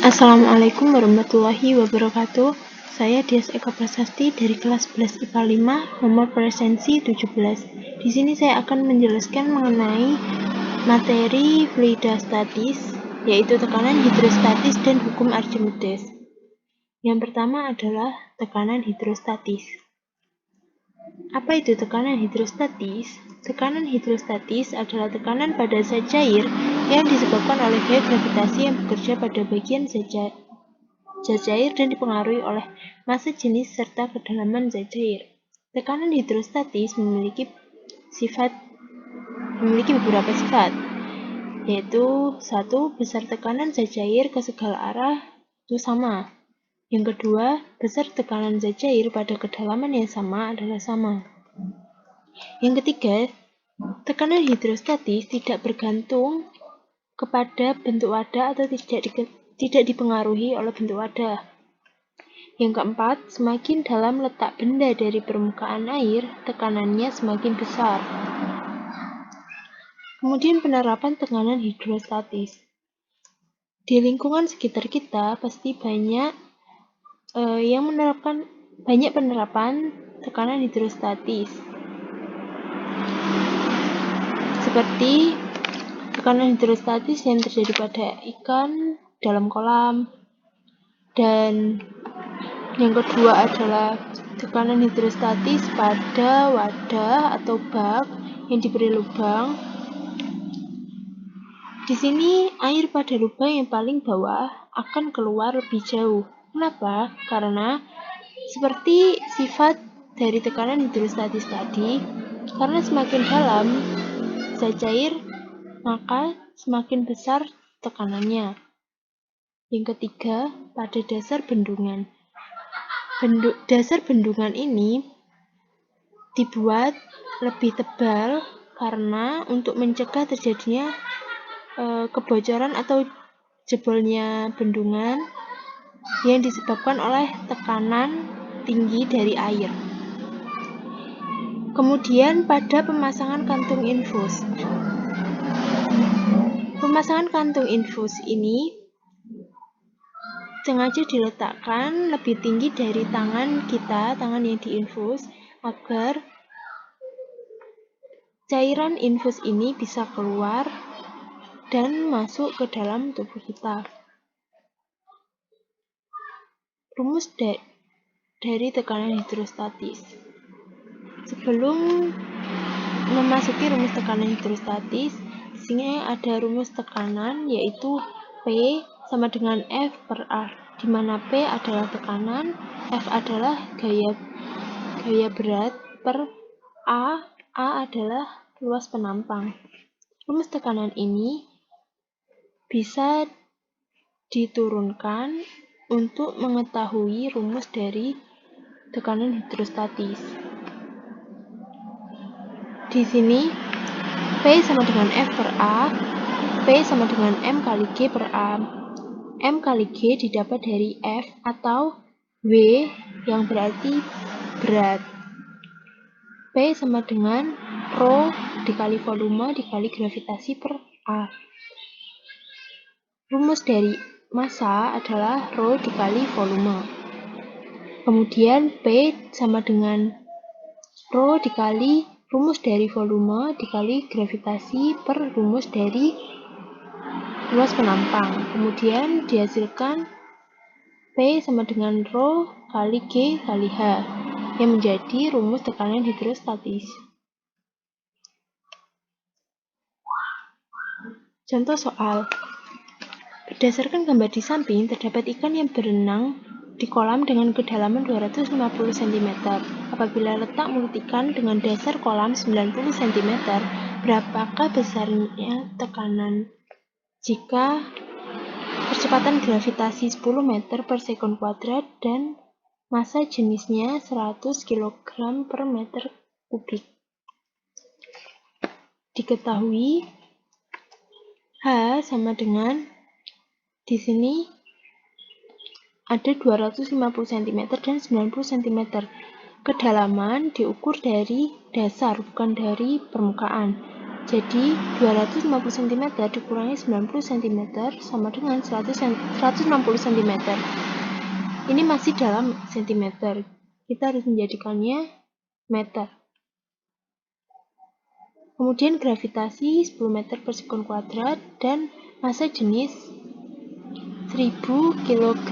Assalamualaikum warahmatullahi wabarakatuh. Saya Dias Eka Prasasti dari kelas 11 IPA 5, nomor presensi 17. Di sini saya akan menjelaskan mengenai materi fluidostatis, yaitu tekanan hidrostatis dan hukum Archimedes. Yang pertama adalah tekanan hidrostatis. Apa itu tekanan hidrostatis? Tekanan hidrostatis adalah tekanan pada zat cair yang disebabkan oleh gaya gravitasi yang bekerja pada bagian zat cair dan dipengaruhi oleh massa jenis serta kedalaman zat cair. Tekanan hidrostatis memiliki beberapa sifat, yaitu 1. Besar tekanan zat cair ke segala arah itu sama. Yang kedua, besar tekanan zat cair pada kedalaman yang sama adalah sama. Yang ketiga, tekanan hidrostatis tidak bergantung kepada bentuk wadah atau tidak dipengaruhi oleh bentuk wadah. Yang keempat, semakin dalam letak benda dari permukaan air, tekanannya semakin besar. Kemudian penerapan tekanan hidrostatis. Di lingkungan sekitar kita pasti banyak penerapan tekanan hidrostatis. Seperti tekanan hidrostatis yang terjadi pada ikan dalam kolam. Dan yang kedua adalah tekanan hidrostatis pada wadah atau bak yang diberi lubang. Di sini air pada lubang yang paling bawah akan keluar lebih jauh. Kenapa? Karena seperti sifat dari tekanan hidrostatis tadi, karena semakin dalam zat cair, maka semakin besar tekanannya. Yang ketiga, pada dasar bendungan. Dasar bendungan ini dibuat lebih tebal karena untuk mencegah terjadinya kebocoran atau jebolnya bendungan yang disebabkan oleh tekanan tinggi dari air. Kemudian pada pemasangan kantung infus. Pemasangan kantung infus ini sengaja diletakkan lebih tinggi dari tangan yang diinfus, agar cairan infus ini bisa keluar dan masuk ke dalam tubuh kita. Rumus dari tekanan hidrostatis. Sebelum memasuki rumus tekanan hidrostatis, di sini ada rumus tekanan, yaitu P sama dengan F per A, di mana P adalah tekanan, F adalah gaya berat, per A adalah luas penampang. Rumus tekanan ini bisa diturunkan untuk mengetahui rumus dari tekanan hidrostatis. Di sini P sama dengan F per A, P sama dengan M kali G per A. M kali G didapat dari F atau W yang berarti berat. P sama dengan Rho dikali volume dikali gravitasi per A. Rumus dari massa adalah Rho dikali volume. Kemudian P sama dengan Rho dikali rumus dari volume dikali gravitasi per rumus dari luas penampang. Kemudian dihasilkan P sama dengan Rho kali G kali H, yang menjadi rumus tekanan hidrostatis. Contoh soal. Berdasarkan gambar di samping, terdapat ikan yang berenang di kolam dengan kedalaman 250 cm. Apabila letak mulut ikan dengan dasar kolam 90 cm, berapakah besarnya tekanan jika percepatan gravitasi 10 meter per sekon kuadrat dan massa jenisnya 100 kg per meter kubik? Diketahui H sama dengan, di sini ada 250 cm dan 90 cm. Kedalaman diukur dari dasar, bukan dari permukaan. Jadi 250 cm dikurangi 90 cm sama dengan 160 cm. Ini masih dalam cm. Kita harus menjadikannya meter. Kemudian gravitasi 10 meter per sekon kuadrat dan massa jenis 1000 kg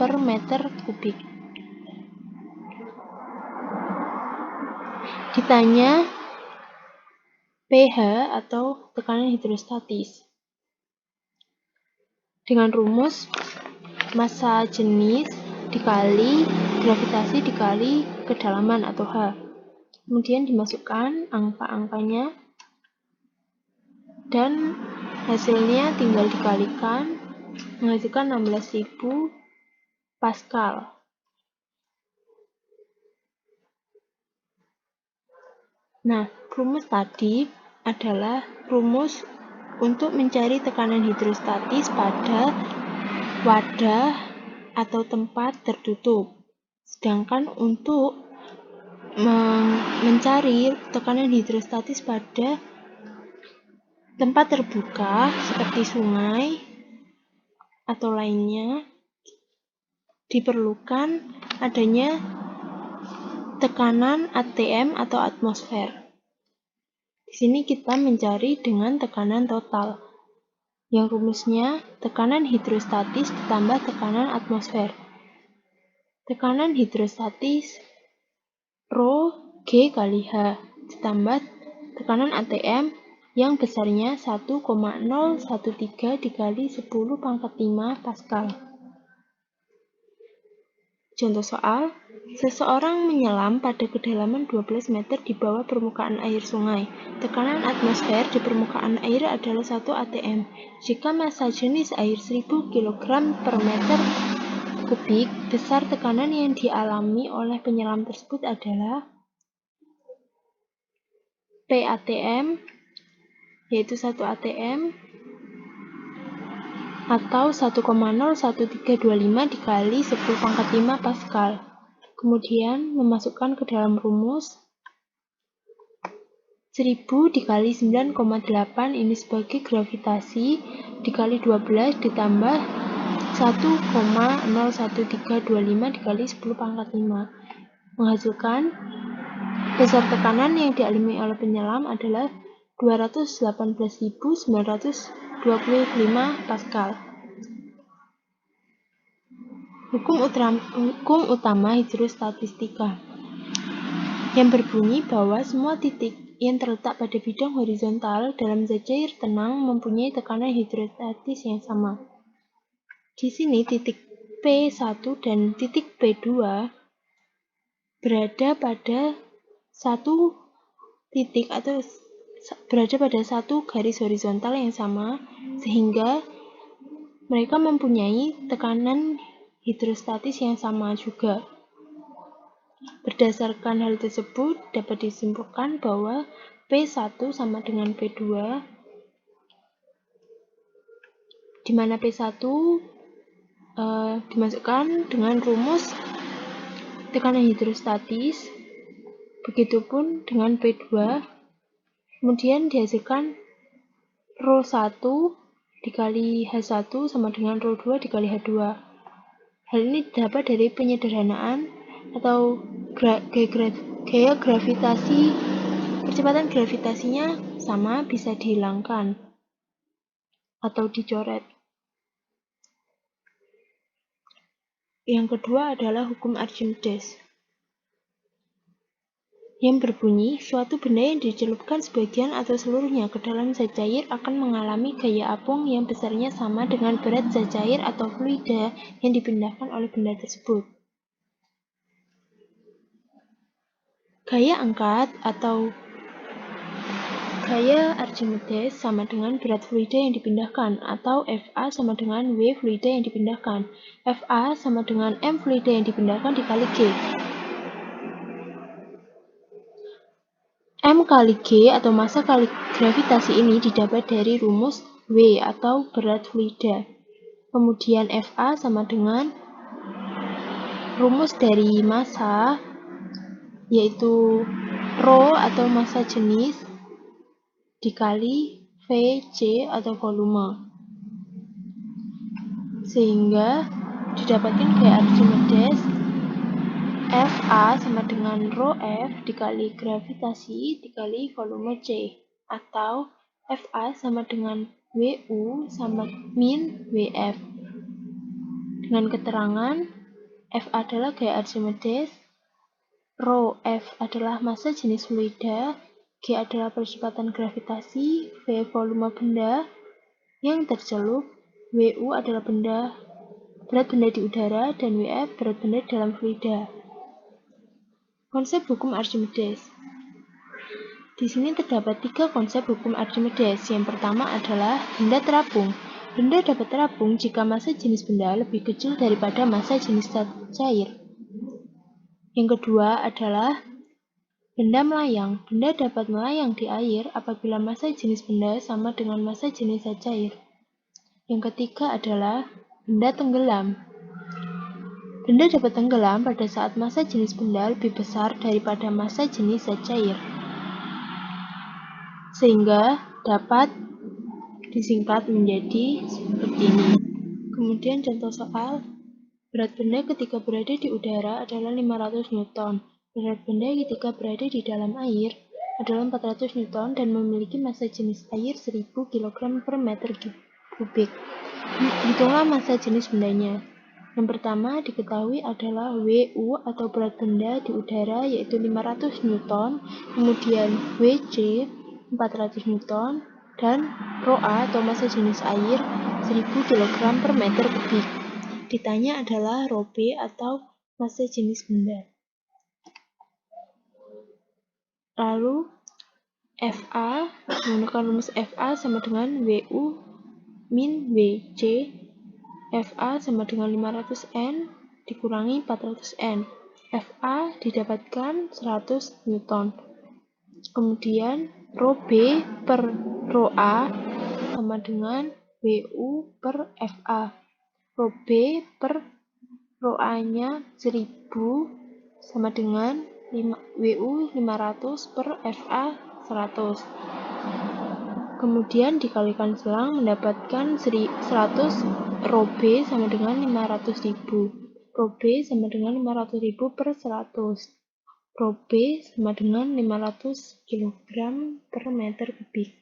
per meter kubik. Ditanya pH atau tekanan hidrostatis. Dengan rumus massa jenis dikali gravitasi dikali kedalaman atau H. Kemudian dimasukkan angka-angkanya dan hasilnya tinggal dikalikan menghasilkan 16.000 Pascal. Nah, rumus tadi adalah rumus untuk mencari tekanan hidrostatis pada wadah atau tempat tertutup. Sedangkan untuk mencari tekanan hidrostatis pada tempat terbuka seperti sungai atau lainnya, diperlukan adanya tekanan ATM atau atmosfer. Di sini kita mencari dengan tekanan total, yang rumusnya tekanan hidrostatis ditambah tekanan atmosfer. Tekanan hidrostatis Rho G kali H ditambah tekanan ATM yang besarnya 1,013 dikali 10 pangkat 5 Pascal. Contoh soal, seseorang menyelam pada kedalaman 12 meter di bawah permukaan air sungai. Tekanan atmosfer di permukaan air adalah 1 atm. Jika massa jenis air 1000 kg per meter kubik, besar tekanan yang dialami oleh penyelam tersebut adalah PATM, yaitu 1 atm, atau 1,01325 dikali 10 pangkat 5 Pascal. Kemudian memasukkan ke dalam rumus 1000 dikali 9,8 ini sebagai gravitasi dikali 12 ditambah 1,01325 dikali 10 pangkat 5 menghasilkan besar tekanan yang dialami oleh penyelam adalah 218.925 Pascal. Hukum utama hidrostatistika yang berbunyi bahwa semua titik yang terletak pada bidang horizontal dalam zat cair tenang mempunyai tekanan hidrostatis yang sama. Di sini titik P1 dan titik P2 berada pada satu titik atau berada pada satu garis horizontal yang sama, sehingga mereka mempunyai tekanan hidrostatis yang sama juga. Berdasarkan hal tersebut, dapat disimpulkan bahwa P1 sama dengan P2, di mana P1 dimasukkan dengan rumus tekanan hidrostatis, begitupun dengan P2, kemudian dihasilkan Rho 1 dikali H1 sama dengan Rho 2 dikali H2. Hal ini dapat dari penyederhanaan atau gaya gravitasi, percepatan gravitasinya sama, bisa dihilangkan atau dicoret. Yang kedua adalah hukum Archimedes, yang berbunyi suatu benda yang dicelupkan sebagian atau seluruhnya ke dalam zat cair akan mengalami gaya apung yang besarnya sama dengan berat zat cair atau fluida yang dipindahkan oleh benda tersebut. Gaya angkat atau gaya Archimedes sama dengan berat fluida yang dipindahkan, atau Fa sama dengan W fluida yang dipindahkan. Fa sama dengan M fluida yang dipindahkan dikali G. M kali G atau massa kali gravitasi ini didapat dari rumus W atau berat fluida. Kemudian Fa sama dengan rumus dari massa, yaitu Rho atau massa jenis dikali VC atau volume. Sehingga didapatkan gaya Archimedes FA sama dengan rho F dikali gravitasi dikali volume C, atau FA sama dengan WU sama min WF. Dengan keterangan F adalah gaya Archimedes, rho F adalah massa jenis fluida, G adalah percepatan gravitasi, V volume benda yang tercelup, WU adalah berat benda di udara, dan WF berat benda dalam fluida. Konsep hukum Archimedes. Di sini terdapat 3 konsep hukum Archimedes. Yang pertama adalah benda terapung. Benda dapat terapung jika massa jenis benda lebih kecil daripada massa jenis zat cair. Yang kedua adalah benda melayang. Benda dapat melayang di air apabila massa jenis benda sama dengan massa jenis zat cair. Yang ketiga adalah benda tenggelam. Benda dapat tenggelam pada saat massa jenis benda lebih besar daripada massa jenis zat cair, sehingga dapat disingkat menjadi seperti ini. Kemudian contoh soal, berat benda ketika berada di udara adalah 500 Newton. Berat benda ketika berada di dalam air adalah 400 Newton dan memiliki massa jenis air 1000 kg per meter kubik. Hitunglah massa jenis bendanya. Yang pertama diketahui adalah WU atau berat benda di udara yaitu 500 Newton, kemudian WC 400 Newton, dan rho A atau massa jenis air 1000 kg per meter kubik. Ditanya adalah rho B atau massa jenis benda. Lalu FA, menggunakan rumus FA sama dengan WU min WC. FA sama dengan 500N dikurangi 400N. FA didapatkan 100 Newton. Kemudian rho B per rho A sama dengan WU per FA. Rho B per rho A-nya 1000 sama dengan WU 500 per FA 100. Kemudian dikalikan selang mendapatkan 100 rho B sama dengan 500.000. Rho B sama dengan 500.000 per 100. Rho B sama dengan 500 kg per meter kubik.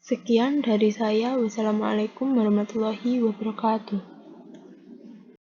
Sekian dari saya. Wassalamualaikum warahmatullahi wabarakatuh.